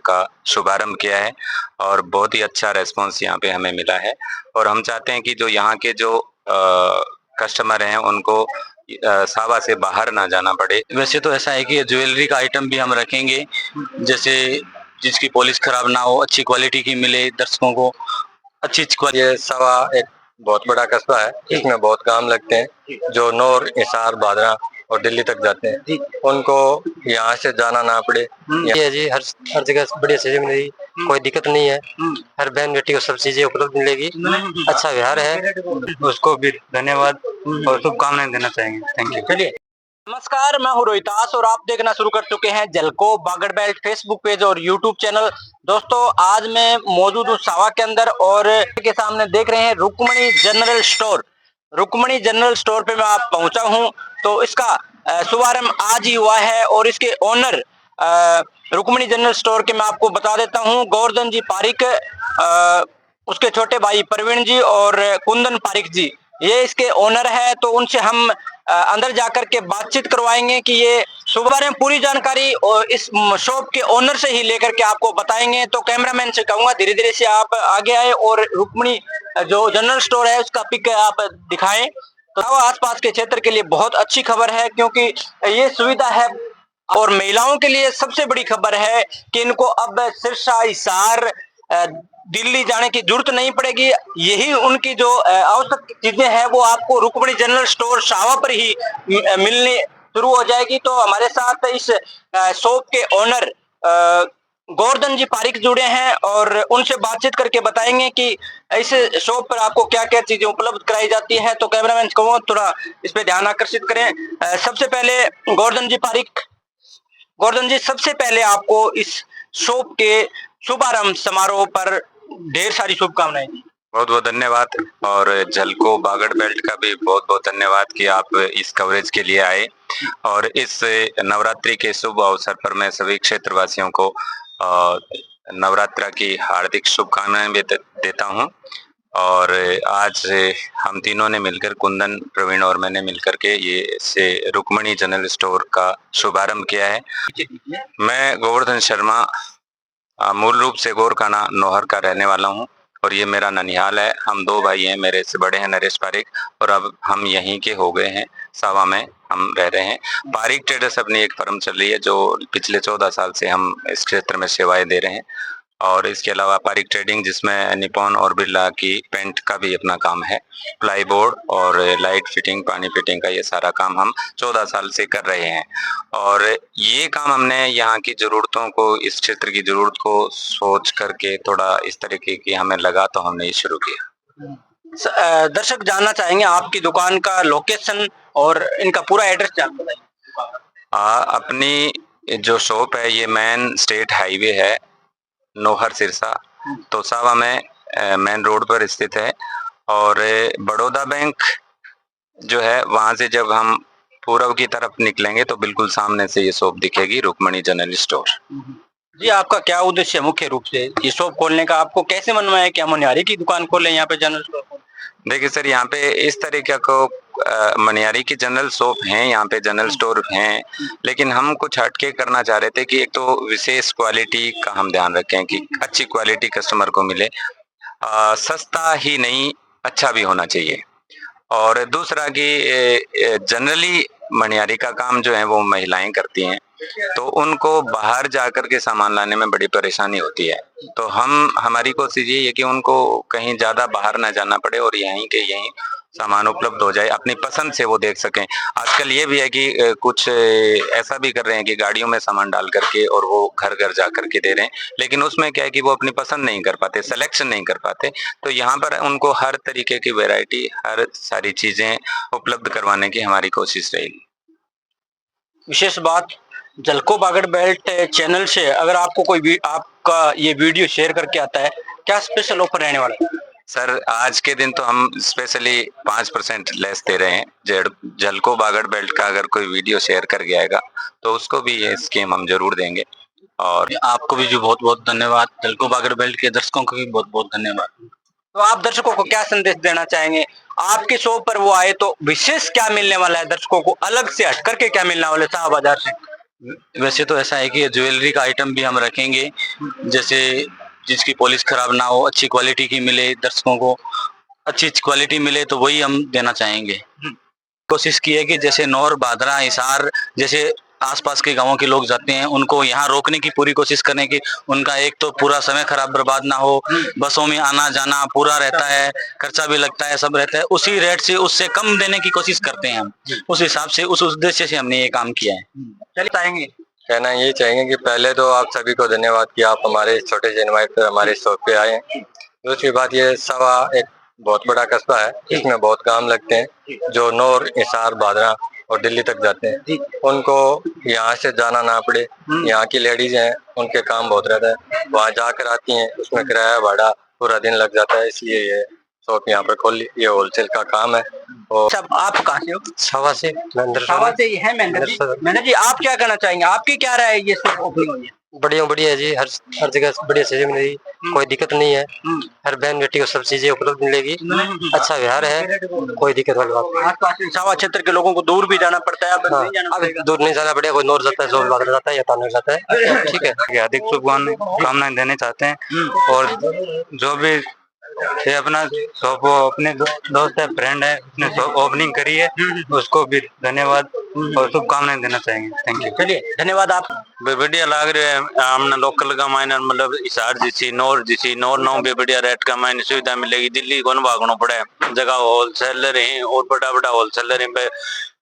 का शुभारंभ किया है और बहुत ही अच्छा रिस्पॉन्स यहाँ पे हमें मिला है। और हम चाहते हैं कि जो यहाँ के जो कस्टमर हैं उनको सावा से बाहर ना जाना पड़े। वैसे तो ऐसा है कि ज्वेलरी का आइटम भी हम रखेंगे, जैसे जिसकी पॉलिश खराब ना हो, अच्छी क्वालिटी की मिले दर्शकों को, अच्छी क्वालिटी। ये सवा एक बहुत बड़ा कस्बा है, इसमें बहुत काम लगते हैं जो नौर, हिसार, भादरा और दिल्ली तक जाते हैं, उनको यहाँ से जाना ना पड़े। ये जी हर जगह बढ़िया चीजें मिलेगी, कोई दिक्कत नहीं है, हर बहन बेटी को सब चीजें उपलब्ध मिलेगी, अच्छा व्यवहार है। उसको भी धन्यवाद और शुभकामनाएं देना चाहेंगे। Thank you. चलिए, नमस्कार, मैं हूं रोहितास और आप देखना शुरू कर चुके हैं जलको बागड़ बेल्ट फेसबुक पेज और यूट्यूब चैनल। दोस्तों, आज मैं मौजूद हूं सावा के अंदर और के सामने देख रहे हैं Rukmani general store. Rukmani general store पे मैं आप पहुंचा हूं तो इसका शुभारंभ आज ही हुआ है और इसके ओनर रुक्मणी जनरल स्टोर के मैं आपको बता देता हूं, गोवर्धन जी पारिक, उसके छोटे भाई प्रवीण जी और कुंदन पारिक जी, ये इसके ओनर है। तो उनसे हम अंदर जाकर के बातचीत करवाएंगे कि ये शुभारंभ पूरी जानकारी और इस शॉप के ओनर से ही लेकर के आपको बताएंगे। तो कैमरामैन से कहूंगा धीरे धीरे से आप आगे आए और रुक्मणी जो जनरल स्टोर है उसका पिक आप दिखाएं। तो आसपास के क्षेत्र के लिए बहुत अच्छी खबर है, क्योंकि ये सुविधा है और महिलाओं के लिए सबसे बड़ी खबर है कि इनको अब सिरसा, हिसार, दिल्ली जाने की जरूरत नहीं पड़ेगी। यही उनकी जो आवश्यक चीजें हैं वो आपको रुक्मणी जनरल स्टोर सावा पर ही मिलने शुरू हो जाएगी। तो हमारे साथ इस शॉप के ओनर गोवर्धन जी पारिक जुड़े हैं और उनसे बातचीत करके बताएंगे कि इस शॉप पर आपको क्या क्या चीजें उपलब्ध कराई जाती हैं। तो कैमरामैन को थोड़ा इस पे ध्यान आकर्षित करें। सबसे पहले गोवर्धन जी पारिक, गोवर्धन जी, सबसे पहले आपको इस शॉप के शुभारंभ समारोह पर ढेर सारी शुभकामनाएं। बहुत बहुत धन्यवाद और जलको बागड़ बेल्ट का भी बहुत बहुत धन्यवाद कि आप इस कवरेज के लिए आए। और इस नवरात्रि के शुभ अवसर पर मैं सभी क्षेत्रवासियों को नवरात्रा की हार्दिक शुभकामनाएं भी देता हूं। और आज हम तीनों ने मिलकर, कुंदन, प्रवीण और मैंने मिलकर के ये से रुक्मणी जनरल स्टोर का शुभारंभ किया है। मैं गोवर्धन शर्मा, मूल रूप से गोरखाना नौहर का रहने वाला हूं और ये मेरा ननिहाल है। हम दो भाई हैं, मेरे से बड़े हैं नरेश पारिक और अब हम यहीं के हो गए हैं, सावा में हम रह रहे हैं। पारिक ट्रेडर्स अपनी एक फर्म चल रही है जो पिछले 14 साल से हम इस क्षेत्र में सेवाएं दे रहे हैं। और इसके अलावा पारिक ट्रेडिंग, जिसमें निपॉन और बिरला की पेंट का भी अपना काम है, प्लाई बोर्ड और लाइट फिटिंग, पानी फिटिंग का ये सारा काम हम 14 साल से कर रहे हैं। और ये काम हमने यहाँ की जरूरतों को, इस क्षेत्र की जरूरत को सोच करके थोड़ा इस तरीके की हमें लगा तो हमने ये शुरू किया। दर्शक जानना चाहेंगे आपकी दुकान का लोकेशन और इनका पूरा एड्रेस जान बताइए। अपनी जो शॉप है ये मेन स्टेट हाईवे है, नौहर सिरसा, तो सावा में मेन रोड पर स्थित है। और बड़ौदा बैंक जो है वहां से जब हम पूर्व की तरफ निकलेंगे तो बिल्कुल सामने से ये शॉप दिखेगी, रुक्मणी जनरल स्टोर। जी, आपका क्या उद्देश्य है मुख्य रूप से ये शॉप खोलने का? आपको कैसे मन में है कि हम मनिहारी की दुकान खोलें यहाँ पे जनरल स्टोर? देखिए सर, यहाँ पे इस तरीके को मनिहारी की जनरल शॉप हैं, यहाँ पे जनरल स्टोर हैं, लेकिन हम कुछ हटके करना चाह रहे थे कि एक तो विशेष क्वालिटी का हम ध्यान रखें कि अच्छी क्वालिटी कस्टमर को मिले, सस्ता ही नहीं अच्छा भी होना चाहिए। और दूसरा कि जनरली मनिहारी का काम जो है वो महिलाएं करती हैं, तो उनको बाहर जाकर के सामान लाने में बड़ी परेशानी होती है। तो हमारी कोशिश ये है कि उनको कहीं ज्यादा बाहर ना जाना पड़े और यहीं के यहीं सामान उपलब्ध हो जाए, अपनी पसंद से वो देख सकें। आजकल ये भी है कि कुछ ऐसा भी कर रहे हैं कि गाड़ियों में सामान डाल करके और वो घर घर जा करके दे रहे हैं, लेकिन उसमें क्या है कि वो अपनी पसंद नहीं कर पाते, सिलेक्शन नहीं कर पाते। तो यहाँ पर उनको हर तरीके की वैरायटी, हर सारी चीजें उपलब्ध करवाने की हमारी कोशिश रहेगी। विशेष बात, जलको बागड़ बेल्ट चैनल से अगर आपको कोई आपका ये वीडियो शेयर करके आता है, क्या स्पेशल ऑफर रहने वाला है? सर, आज के दिन तो हम स्पेशली 5% लेस दे रहे हैं। जलको बागड़ बेल्ट का अगर कोई वीडियो शेयर कर गया तो उसको भी ये स्कीम हम जरूर देंगे। और आपको भी जो बहुत बहुत धन्यवाद, जलको बागड़ बेल्ट के दर्शकों को भी बहुत बहुत धन्यवाद। तो आप दर्शकों को क्या संदेश देना चाहेंगे? आपके शॉप पर वो आए तो विशेष क्या मिलने वाला है दर्शकों को, अलग से हट करके क्या मिलने वाला है शाह बाजार से? वैसे तो ऐसा है कि ज्वेलरी का आइटम भी हम रखेंगे, जैसे जिसकी पॉलिश खराब ना हो, अच्छी क्वालिटी की मिले, दर्शकों को अच्छी क्वालिटी मिले तो वही हम देना चाहेंगे। कोशिश की है कि जैसे नौर, भादरा, हिसार जैसे आसपास के गांवों के लोग जाते हैं, उनको यहाँ रोकने की पूरी कोशिश करें कि उनका एक तो पूरा समय खराब बर्बाद ना हो, बसों में आना जाना पूरा रहता है, खर्चा भी लगता है, सब रहता है, उसी रेट से उससे कम देने की कोशिश करते हैं हम। उस हिसाब से, उस उद्देश्य से हमने ये काम किया है। चलिए चाहेंगे कहना ये चाहेंगे कि पहले तो आप सभी को धन्यवाद कि आप हमारे इस छोटे से इनवाइट पर हमारे शॉप पे आए हैं। दूसरी बात, ये सवा एक बहुत बड़ा कस्बा है, इसमें बहुत काम लगते हैं जो नौर, हिसार, भादरा और दिल्ली तक जाते हैं। उनको यहाँ से जाना ना पड़े, यहाँ की लेडीज हैं, उनके काम बहुत रहता है, वहाँ जाकर आती हैं, उसमें किराया भाड़ा पूरा दिन लग जाता है, इसलिए ये शॉप यहाँ पर खोल ली। ये होलसेल का काम है। और सब आप कहाँ से हो? सवा से सावा से ही है मेहनत जी। मेहनत जी, आप क्या कहना चाहेंगे? आपकी क्या राय है ये सब ओपनिंग हुई है? बढ़िया है जी। हर जगह बढ़िया चीजें मिलेगी, कोई दिक्कत नहीं है। हर बहन बेटी को सब चीजें उपलब्ध मिलेगी। अच्छा व्यवहार है, कोई दिक्कत वाली बात नहीं। आसपास के सावा क्षेत्र के लोगों को दूर भी जाना पड़ता है, अब हाँ, नहीं जाना अब पड़ेगा। दूर नहीं जाना पड़ेगा, कोई नौर जाता है, जोर भादरा जाता है या तानवेर जाता है, ठीक है। अधिक शुभकामनाएं देने चाहते हैं। और जो भी ये अपना शॉप अपने दोस्त है, फ्रेंड है, उसने शॉप ओपनिंग करी है, उसको भी धन्यवाद और शुभकामनाएं देना चाहेंगे। Thank you. चलिए धन्यवाद। आप बढ़िया लाग रहे हैं। हमने लोकल का मायने मतलब हिसार जैसी नौर नौ भी बढ़िया रेट का मायने सुविधा मिलेगी। दिल्ली कौन भागना पड़े, जगह होलसेलर है और बड़ा बड़ा होलसेलर है।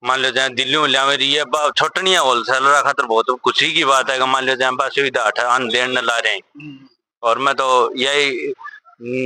मान लो जाए दिल्ली में लिया मेरी ये छोटनिया होलसेलर खातर बहुत खुशी की बात है कि मान लो जाए सुविधा अन देन ला रहे हैं। और मैं तो यही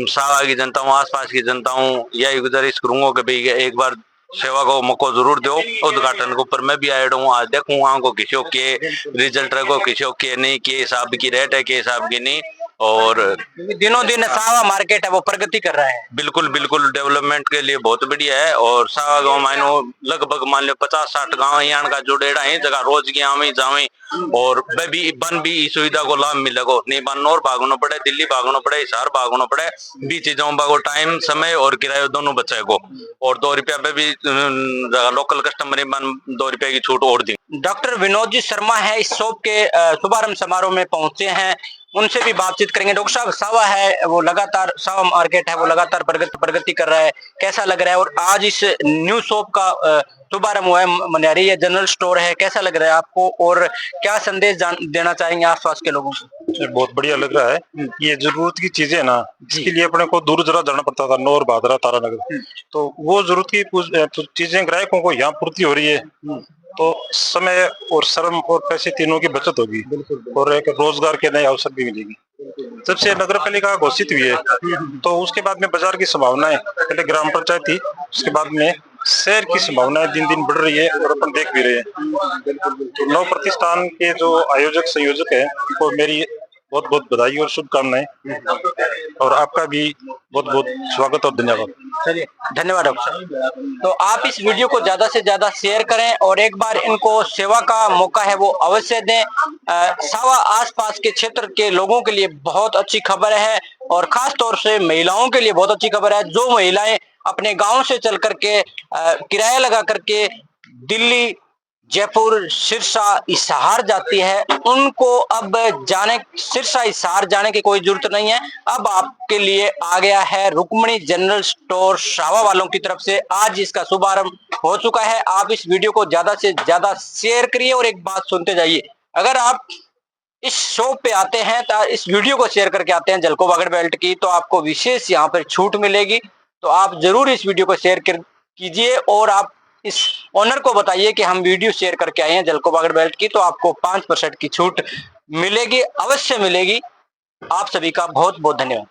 सावा की जनता हूँ, आसपास की जनता हूँ, यही गुजारिश करूंगा कि भाई एक बार सेवा को मौका जरूर दो। उद्घाटन के ऊपर मैं भी आया हूँ, आज देखूंगा को किसी के रिजल्ट रखो, किसी के नहीं, के हिसाब की रेट है, के हिसाब की नहीं। और दिनों दिन सावा मार्केट है वो प्रगति कर रहा है। बिल्कुल बिल्कुल डेवलपमेंट के लिए बहुत बढ़िया है। और सावा गाँव मानो लगभग मान लो 50-60 गाँव यहाँ का जोड़ेड़ा है, जगह रोज की आवे जावे और बन भी इस सुविधा को लाभ मिलेगो। नहीं बन और भागना पड़े, दिल्ली भागना पड़े, हिसार भागना पड़े, भी चीजों को टाइम, समय और किराया दोनों बचाएगो। और 2 रुपया पे भी लोकल कस्टमर बन 2 रुपये की छूट और दी। डॉक्टर विनोद जी शर्मा है इस शॉप के शुभारंभ समारोह में पहुंचे हैं, उनसे भी बातचीत करेंगे। डॉक्टर साहब, सावा है वो लगातार, सावा मार्केट है वो लगातार प्रगति कर रहा है, कैसा लग रहा है? और आज इस न्यू शॉप का शुभारंभ हुआ है, मनियारी ये जनरल स्टोर है, कैसा लग रहा है आपको और क्या संदेश देना चाहेंगे आसपास के लोगों को? बहुत बढ़िया लग रहा है। ये जरूरत की चीजें ना, जिसके लिए अपने को दूर जरा जाना पड़ता था, नौर, भादरा, तारानगर, तो वो जरूरत की चीजें ग्राहकों को यहाँ पूर्ति हो रही है। तो समय और श्रम और पैसे तीनों की बचत होगी और एक रोजगार के नए अवसर भी मिलेगी। जब से नगर पालिका घोषित हुई है तो उसके बाद में बाजार की संभावनाएं, पहले ग्राम पंचायत थी, उसके बाद में शहर की संभावनाएं दिन दिन बढ़ रही है और अपन देख भी रहे हैं। नव प्रतिष्ठान के जो आयोजक संयोजक है उनको मेरी बहुत बहुत बधाई और शुभकामनाएं, और आपका भी बहुत बहुत स्वागत और धन्यवाद। चलिए धन्यवाद डॉक्टर साहब। तो आप इस वीडियो को ज्यादा से ज्यादा शेयर करें और एक बार इनको सेवा का मौका है वो अवश्य दें। सावा आसपास के क्षेत्र के लोगों के लिए बहुत अच्छी खबर है और खास तौर से महिलाओं के लिए बहुत अच्छी खबर है। जो महिलाएं अपने गांव से चल करके किराया लगा करके दिल्ली, जयपुर, सिरसा, हिसार जाती है, उनको अब सिरसा, हिसार जाने की कोई जरूरत नहीं है। अब आपके लिए आ गया है रुक्मणी जनरल स्टोर सावा वालों की तरफ से। आज इसका शुभारंभ हो चुका है। आप इस वीडियो को ज्यादा से ज्यादा शेयर करिए और एक बात सुनते जाइए, अगर आप इस शॉप पे आते हैं तो इस वीडियो को शेयर करके आते हैं जलको बागड़ बेल्ट की, तो आपको विशेष यहाँ पर छूट मिलेगी। तो आप जरूर इस वीडियो को शेयर कीजिए और आप इस ओनर को बताइए कि हम वीडियो शेयर करके आए हैं जलको बागड़ बेल्ट की, तो आपको 5% की छूट मिलेगी, अवश्य मिलेगी। आप सभी का बहुत बहुत धन्यवाद।